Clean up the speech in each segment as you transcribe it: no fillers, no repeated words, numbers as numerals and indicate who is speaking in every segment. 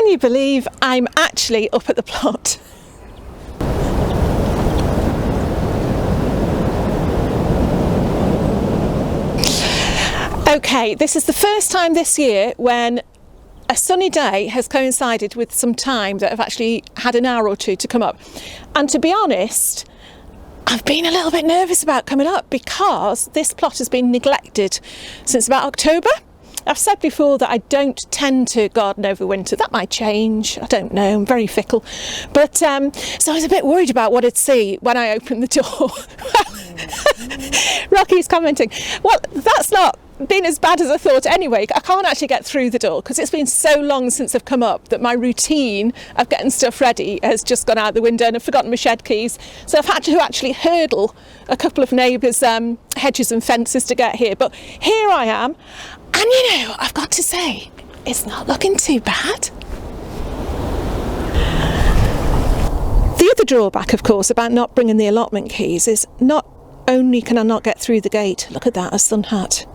Speaker 1: Can you believe I'm actually up at the plot? Okay, this is the first time this year when a sunny day has coincided with some time that I've actually had an hour or two to come up. And to be honest, I've been a little bit nervous about coming up because this plot has been neglected since about October. I've said before that I don't tend to garden over winter. That might change, I don't know, I'm very fickle. But so I was a bit worried about what I'd see when I opened the door. Rocky's commenting, well, that's not been as bad as I thought anyway. I can't actually get through the door because it's been so long since I've come up that my routine of getting stuff ready has just gone out the window, and I've forgotten my shed keys, so I've had to actually hurdle a couple of neighbours' hedges and fences to get here. But here I am, and you know, I've got to say, it's not looking too bad. The other drawback, of course, about not bringing the allotment keys is not only can I not get through the gate, look at that, a sun hat.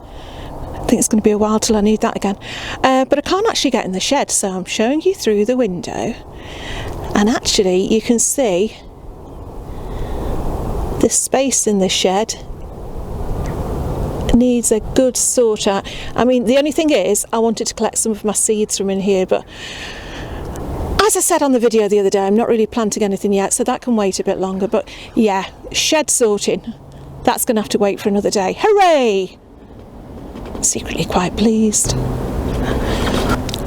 Speaker 1: I think it's going to be a while till I need that again, but I can't actually get in the shed, so I'm showing you through the window, and actually you can see the space in the shed needs a good sort out. I mean, the only thing is I wanted to collect some of my seeds from in here, but as I said on the video the other day, I'm not really planting anything yet, so that can wait a bit longer. But yeah, shed sorting, that's going to have to wait for another day. Hooray! Secretly quite pleased.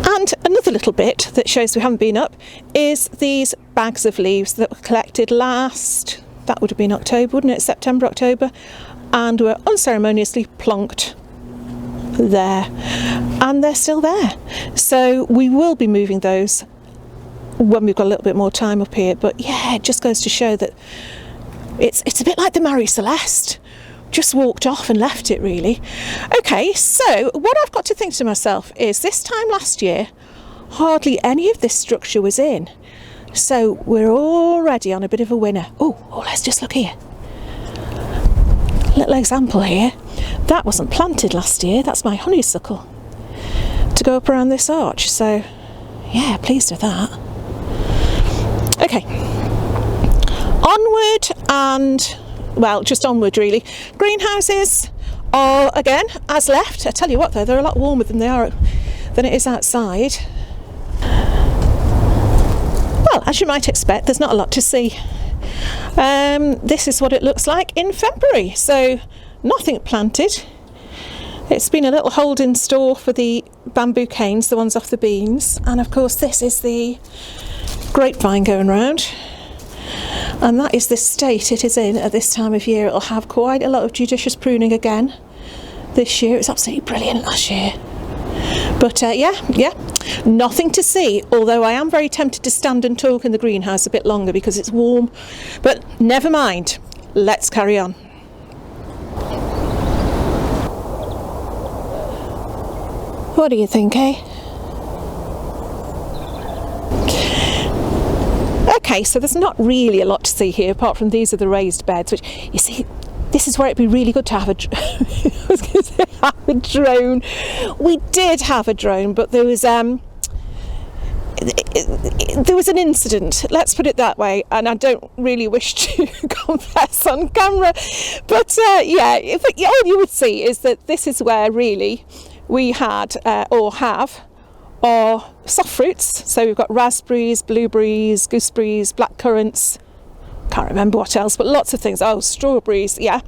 Speaker 1: And another little bit that shows we haven't been up is these bags of leaves that were collected last, that would have been October, wouldn't it? September, October, and were unceremoniously plonked there, and they're still there. So we will be moving those when we've got a little bit more time up here. But yeah, it just goes to show that it's a bit like the Marie Celeste. Just walked off and left it, really. Okay, so what I've got to think to myself is this time last year hardly any of this structure was in, so we're already on a bit of a winner. Oh, let's just look here. Little example here, that wasn't planted last year. That's my honeysuckle to go up around this arch, so yeah, pleased with that. Okay, onward and well, just onward really. Greenhouses are again as left. I tell you what though, they're a lot warmer than it is outside. Well, as you might expect, there's not a lot to see. This is what it looks like in February, so nothing planted. It's been a little hold in store for the bamboo canes, the ones off the beams, and of course this is the grapevine going round. And that is the state it is in at this time of year. It'll have quite a lot of judicious pruning again this year. It was absolutely brilliant last year. But yeah, nothing to see, although I am very tempted to stand and talk in the greenhouse a bit longer because it's warm. But never mind, let's carry on. What do you think, eh? Okay, so there's not really a lot to see here apart from these are the raised beds, which you see, this is where it'd be really good to have I was going to say have a drone. We did have a drone, but there was an incident, let's put it that way, and I don't really wish to confess on camera, but yeah, all you would see is that this is where really we had or have our soft fruits. So we've got raspberries, blueberries, gooseberries, blackcurrants, can't remember what else, but lots of things. Oh, strawberries, yeah.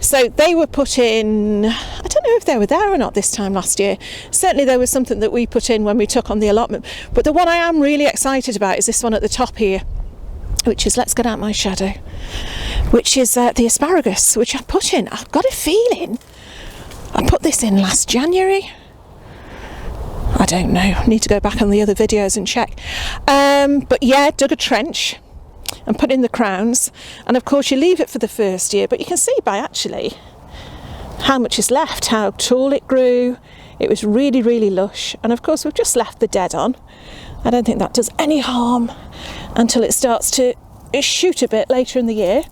Speaker 1: So they were put in, I don't know if they were there or not this time last year. Certainly there was something that we put in when we took on the allotment. But the one I am really excited about is this one at the top here, which is, let's get out my shadow, which is the asparagus, which I put in. I've got a feeling I put this in last January. I don't know, need to go back on the other videos and check. But yeah, dug a trench and put in the crowns, and of course you leave it for the first year, but you can see by actually how much is left, how tall it grew. It was really, really lush, and of course we've just left the dead on. I don't think that does any harm until it starts to shoot a bit later in the year.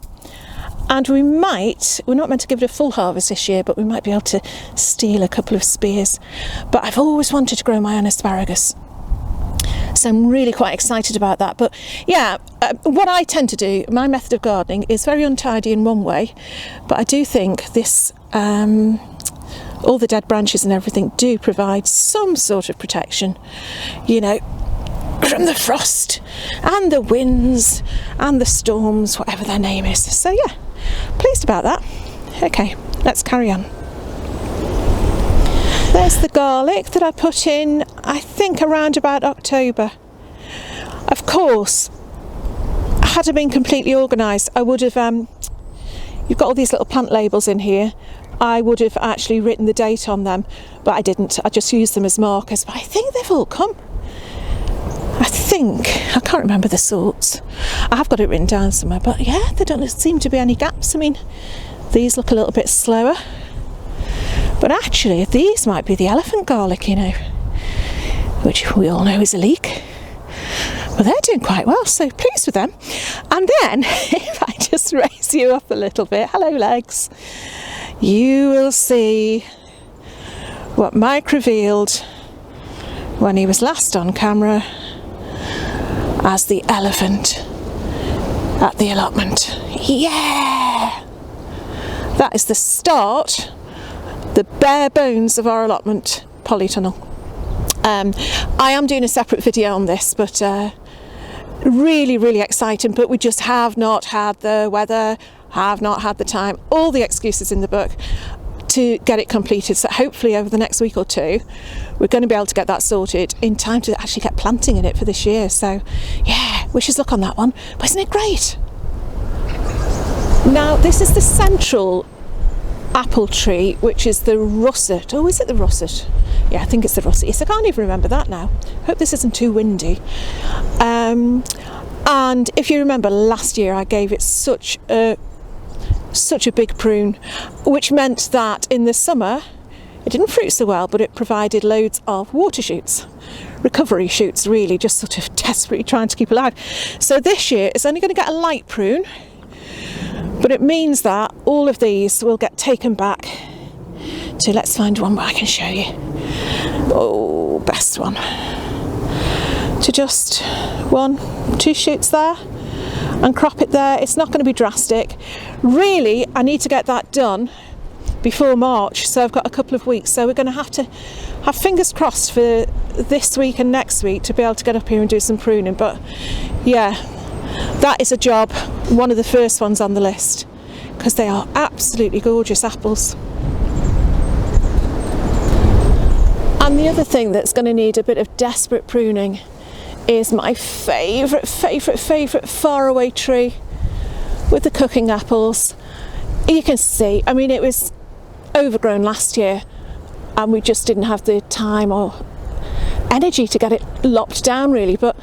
Speaker 1: And we're not meant to give it a full harvest this year, but we might be able to steal a couple of spears. But I've always wanted to grow my own asparagus. So I'm really quite excited about that. But yeah, what I tend to do, my method of gardening is very untidy in one way, but I do think this, all the dead branches and everything do provide some sort of protection, you know, from the frost and the winds and the storms, whatever their name is. So yeah, pleased about that. Okay, let's carry on. There's the garlic that I put in, I think around about October. Of course, had I been completely organised, I would have, you've got all these little plant labels in here, I would have actually written the date on them, but I didn't. I just used them as markers, but I think they've all come. I can't remember the sorts. I have got it written down somewhere, but yeah, there don't seem to be any gaps. I mean, these look a little bit slower. But actually, these might be the elephant garlic, you know, which we all know is a leek. Well, they're doing quite well, so pleased with them. And then, if I just raise you up a little bit, hello legs, you will see what Mike revealed when he was last on camera as the elephant at the allotment. Yeah! That is the start, the bare bones of our allotment polytunnel. I am doing a separate video on this, but really exciting, but we just have not had the weather, have not had the time, all the excuses in the book to get it completed. So hopefully over the next week or two we're going to be able to get that sorted in time to actually get planting in it for this year. So yeah, wishes luck on that one, but isn't it great? Now this is the central apple tree, which is the russet. Oh, is it the russet? Yeah, I think it's the russet. Yes, I can't even remember that now. Hope this isn't too windy. And if you remember last year, I gave it such a big prune, which meant that in the summer it didn't fruit so well, but it provided loads of water shoots, recovery shoots, really, just sort of desperately trying to keep alive. So this year it's only going to get a light prune, but it means that all of these will get taken back to, let's find one where I can show you. Oh, best one. To just 1, 2 shoots there and crop it there. It's not going to be drastic. Really, I need to get that done before March, so I've got a couple of weeks. So we're going to have fingers crossed for this week and next week to be able to get up here and do some pruning. But yeah, that is a job, one of the first ones on the list, because they are absolutely gorgeous apples. And the other thing that's going to need a bit of desperate pruning is my favourite faraway tree with the cooking apples. You can see, I mean, it was overgrown last year and we just didn't have the time or energy to get it lopped down really, but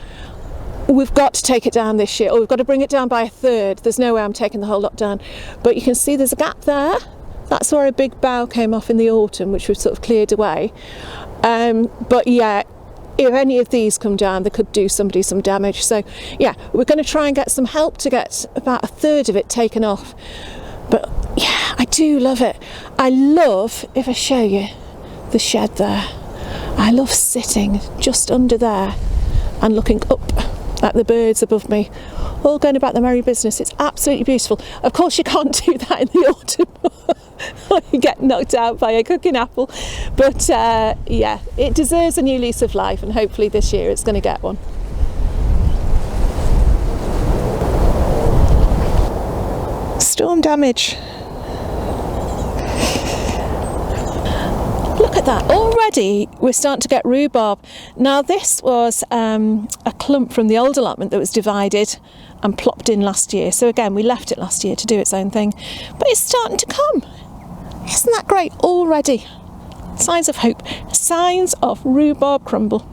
Speaker 1: we've got to take it down this year, or we've got to bring it down by 1/3. There's no way I'm taking the whole lot down, but you can see there's a gap there. That's where a big bough came off in the autumn, which we've sort of cleared away. But yeah, if any of these come down, they could do somebody some damage. So yeah, we're going to try and get some help to get about 1/3 of it taken off. But yeah, I do love it. I love, if I show you the shed there, I love sitting just under there and looking up at the birds above me, all going about their merry business. It's absolutely beautiful. Of course you can't do that in the autumn. You get knocked out by a cooking apple, but yeah, it deserves a new lease of life, and hopefully this year it's going to get one. Storm damage. Look at that, already we're starting to get rhubarb. Now this was a clump from the old allotment that was divided and plopped in last year, so again we left it last year to do its own thing, but it's starting to come. Isn't that great already? Signs of hope, signs of rhubarb crumble.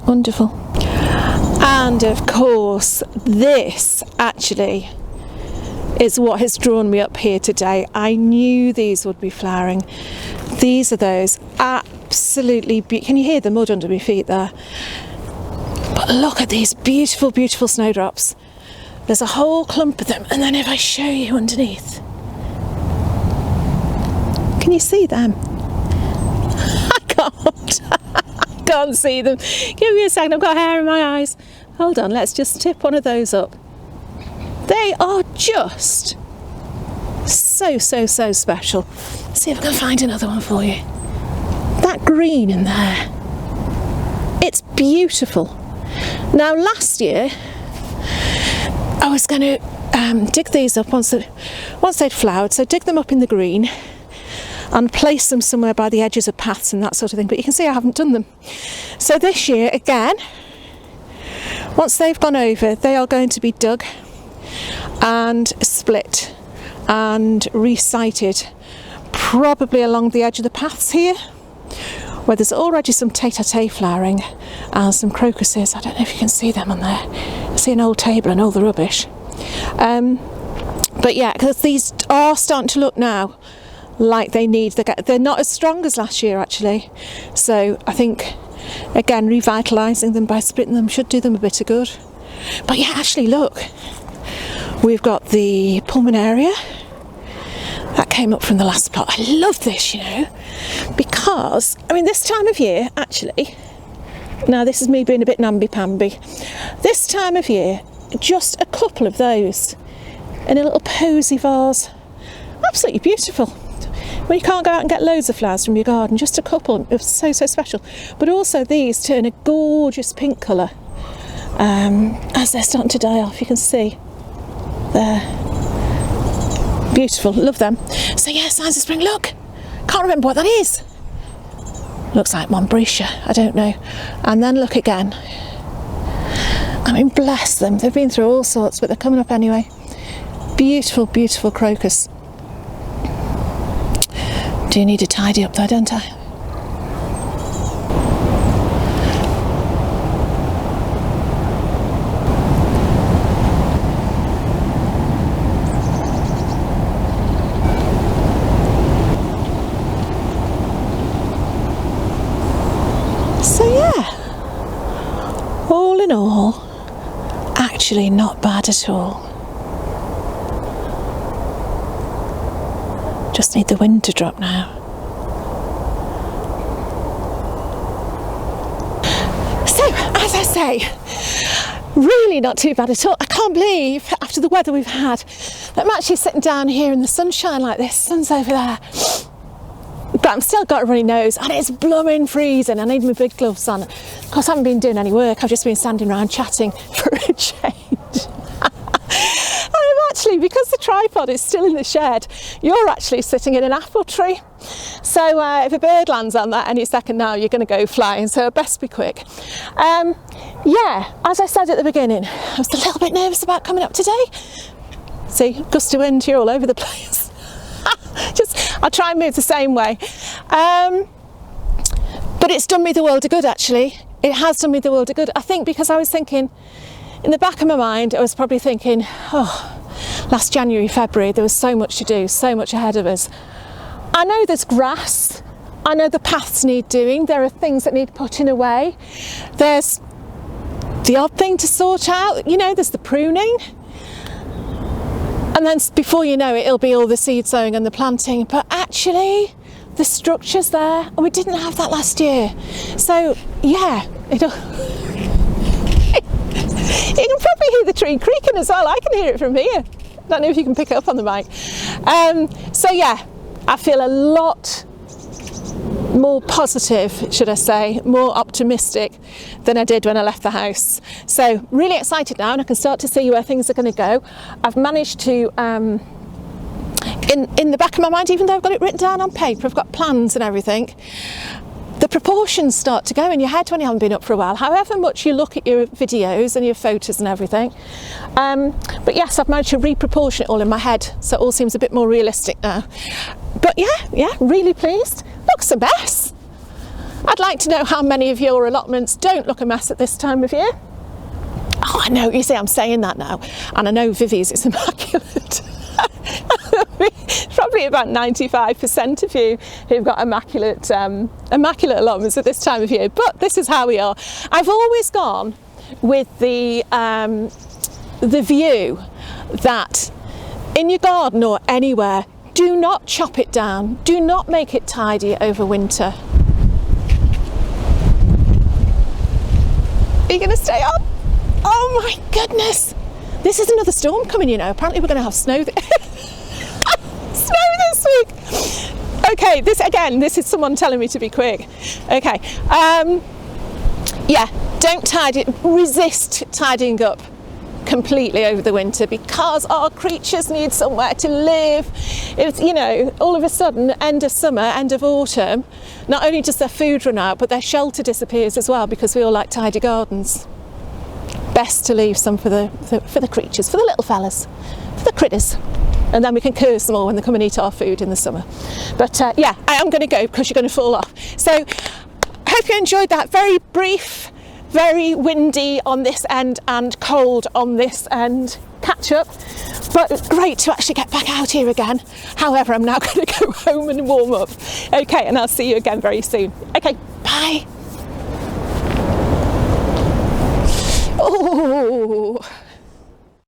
Speaker 1: Wonderful. And of course this actually is what has drawn me up here today. I knew these would be flowering. These are those absolutely can you hear the mud under my feet there? But look at these beautiful snowdrops. There's a whole clump of them, and then if I show you underneath, can you see them? I can't can't see them. Give me a second, I've got hair in my eyes. Hold on, let's just tip one of those up. They are just so special. Let's see if I can find another one for you. That green in there, it's beautiful. Now last year I was going to dig these up once they'd flowered, so dig them up in the green and place them somewhere by the edges of paths and that sort of thing, but you can see I haven't done them. So this year again, once they've gone over, they are going to be dug and split and resited, probably along the edge of the paths here, where there's already some tete-a-tete flowering and some crocuses. I don't know if you can see them on there. I see an old table and all the rubbish. But yeah, because these are starting to look now like they're not as strong as last year actually. So I think, again, revitalising them by splitting them should do them a bit of good. But yeah, actually look, we've got the pulmonaria. That came up from the last plot. I love this, you know, because, I mean, this time of year, actually, now this is me being a bit namby-pamby, this time of year, just a couple of those in a little posy vase, absolutely beautiful. When you can't go out and get loads of flowers from your garden, just a couple are so special. But also these turn a gorgeous pink colour as they're starting to die off, you can see there. Beautiful, love them. So yeah, signs of spring, look, can't remember what that is. Looks like Montbretia, I don't know. And then look again. I mean, bless them, they've been through all sorts, but they're coming up anyway. Beautiful, beautiful crocus. Do need to tidy up though, don't I? So yeah, all in all, actually not bad at all. Just need the wind to drop now. So, as I say, really not too bad at all. I can't believe, after the weather we've had, that I'm actually sitting down here in the sunshine like this. Sun's over there. But I've still got a runny nose and it's blooming freezing. I need my big gloves on. Of course, I haven't been doing any work. I've just been standing around chatting for a change. Actually, because the tripod is still in the shed, you're actually sitting in an apple tree. So if a bird lands on that any second now, you're going to go flying. So best be quick. Yeah, as I said at the beginning, I was a little bit nervous about coming up today. See, gust of wind, you're all over the place. I'll try and move the same way. But it's done me the world of good, actually. It has done me the world of good. I think because I was thinking, in the back of my mind, I was probably thinking, oh, last January, February, there was so much to do, so much ahead of us. I know there's grass, I know the paths need doing, there are things that need putting away, there's the odd thing to sort out, you know, there's the pruning, and then before you know it, it'll be all the seed sowing and the planting, but actually the structure's there, and we didn't have that last year. So yeah, you can probably hear the tree creaking as well. I can hear it from here. I don't know if you can pick it up on the mic. So yeah, I feel a lot more positive, should I say, more optimistic than I did when I left the house. So really excited now, and I can start to see where things are going to go. I've managed to, in the back of my mind, even though I've got it written down on paper, I've got plans and everything, the proportions start to go in your head when you haven't been up for a while, however much you look at your videos and your photos and everything. But yes, I've managed to reproportion it all in my head, so it all seems a bit more realistic now. But yeah, really pleased. Looks a mess. I'd like to know how many of your allotments don't look a mess at this time of year. Oh, I know, you see, I'm saying that now, and I know Vivi's is immaculate. Probably about 95% of you who've got immaculate allotments at this time of year, but this is how we are. I've always gone with the view that in your garden or anywhere, do not chop it down, do not make it tidy over winter. Are you going to stay on? Oh my goodness. This is another storm coming, you know. Apparently we're going to have snow snow this week. Okay, this is someone telling me to be quick. Okay. Yeah, don't resist tidying up completely over the winter, because our creatures need somewhere to live. It's, you know, all of a sudden, end of summer, end of autumn, not only does their food run out, but their shelter disappears as well, because we all like tidy gardens. Best to leave some for the creatures, for the little fellas, for the critters, and then we can curse them all when they come and eat our food in the summer. But yeah, I am going to go because you're going to fall off. So hope you enjoyed that. Very brief, very windy on this end and cold on this end catch up, but great to actually get back out here again. However, I'm now going to go home and warm up. Okay, and I'll see you again very soon. Okay, bye. Oh.